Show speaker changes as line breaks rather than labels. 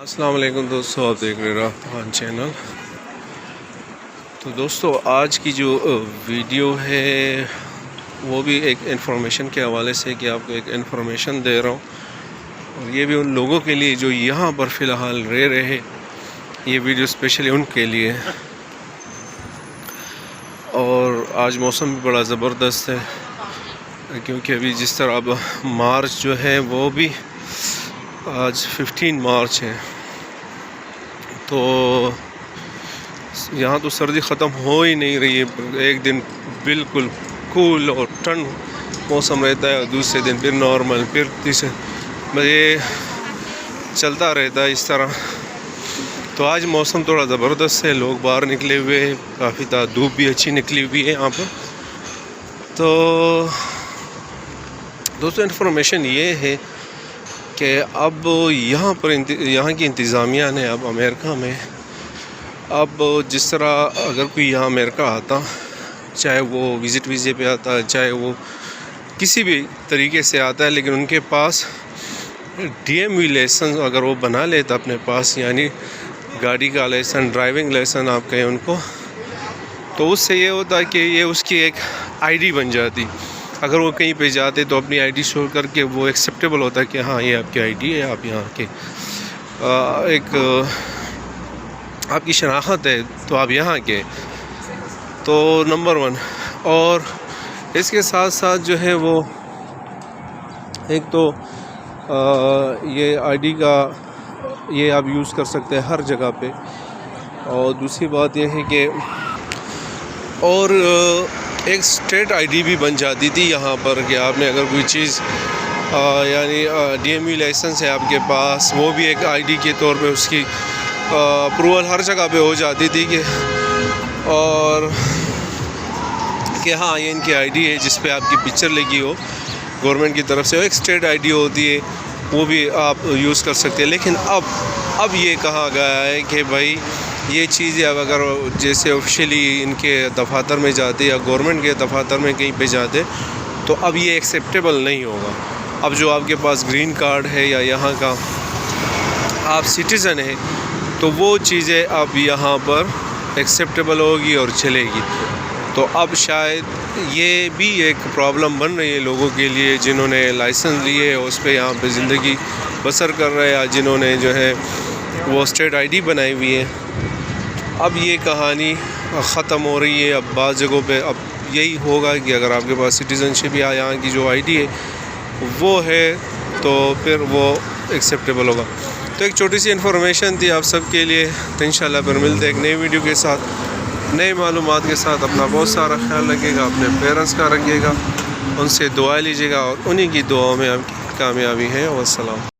السلام علیکم دوستو، آپ دیکھ رہے راہان چینل۔ تو دوستو آج کی جو ویڈیو ہے وہ بھی ایک انفارمیشن کے حوالے سے کہ آپ کو ایک انفارمیشن دے رہا ہوں، اور یہ بھی ان لوگوں کے لیے جو یہاں پر فی الحال رہ رہے، یہ ویڈیو اسپیشلی ان کے لیے۔ اور آج موسم بھی بڑا زبردست ہے، کیونکہ ابھی جس طرح اب مارچ جو ہے وہ بھی آج 15 مارچ ہے، تو یہاں تو سردی ختم ہو ہی نہیں رہی ہے۔ ایک دن بالکل کول اور ٹھنڈ موسم رہتا ہے، اور دوسرے دن پھر نارمل، پھر تیسرے یہ چلتا رہتا ہے اس طرح۔ تو آج موسم تھوڑا زبردست ہے، لوگ باہر نکلے ہوئے ہیں، کافی دھوپ بھی اچھی نکلی ہوئی ہے یہاں پر۔ تو دوستو انفارمیشن یہ ہے کہ اب یہاں پر یہاں کی انتظامیہ نے اب امریکہ میں اب جس طرح اگر کوئی یہاں امریکہ آتا، چاہے وہ وزٹ ویزے پہ آتا ہے، چاہے وہ کسی بھی طریقے سے آتا ہے، لیکن ان کے پاس ڈی ایم وی لائسنس اگر وہ بنا لیتا اپنے پاس، یعنی گاڑی کا لائسن، ڈرائیونگ لائسن آپ کہیں ان کو، تو اس سے یہ ہوتا کہ یہ اس کی ایک آئی ڈی بن جاتی۔ اگر وہ کہیں پہ جاتے تو اپنی آئی ڈی شو کر کے وہ ایکسیپٹیبل ہوتا ہے کہ ہاں یہ آپ کی آئی ڈی ہے، آپ یہاں کے ایک آپ کی شناخت ہے، تو آپ یہاں کے۔ تو نمبر 1، اور اس کے ساتھ ساتھ جو ہے وہ ایک تو یہ آئی ڈی کا یہ آپ یوز کر سکتے ہیں ہر جگہ پہ، اور دوسری بات یہ ہے کہ اور ایک اسٹیٹ آئی ڈی بھی بن جاتی تھی یہاں پر، کہ آپ نے اگر کوئی چیز یعنی ڈی ایم وی لائسنس ہے آپ کے پاس، وہ بھی ایک آئی ڈی کے طور پہ اس کی اپروول ہر جگہ پہ ہو جاتی تھی، کہ اور کہ ہاں یہ ان کی آئی ڈی ہے جس پہ آپ کی پکچر لگی ہو گورنمنٹ کی طرف سے، ایک اسٹیٹ آئی ڈی ہوتی ہے، وہ بھی آپ یوز کر سکتے ہیں۔ لیکن اب یہ کہا گیا ہے کہ بھائی یہ چیزیں اب اگر جیسے آفیشیلی ان کے دفاتر میں جاتے یا گورنمنٹ کے دفاتر میں کہیں پہ جاتے، تو اب یہ ایکسیپٹیبل نہیں ہوگا۔ اب جو آپ کے پاس گرین کارڈ ہے یا یہاں کا آپ سٹیزن ہیں، تو وہ چیزیں اب یہاں پر ایکسیپٹیبل ہوگی اور چلے گی۔ تو اب شاید یہ بھی ایک پرابلم بن رہی ہے لوگوں کے لیے جنہوں نے لائسنس لیے اس پہ یہاں پہ زندگی بسر کر رہے ہیں، یا جنہوں نے جو ہے وہ اسٹیٹ آئی ڈی بنائی ہوئی ہے۔ اب یہ کہانی ختم ہو رہی ہے۔ اب بعض جگہوں پہ اب یہی ہوگا کہ اگر آپ کے پاس سٹیزن شپ یا یہاں کی جو آئی ڈی ہے وہ ہے، تو پھر وہ ایکسیپٹیبل ہوگا۔ تو ایک چھوٹی سی انفارمیشن تھی آپ سب کے لیے، تو انشاءاللہ پھر ملتے ہیں ایک نئی ویڈیو کے ساتھ، نئے معلومات کے ساتھ۔ اپنا بہت سارا خیال رکھیے گا، اپنے پیرنٹس کا رکھیے گا، ان سے دعا لیجیے گا، اور انہی کی دعاؤں میں آپ کی کامیابی ہے۔ والسلام۔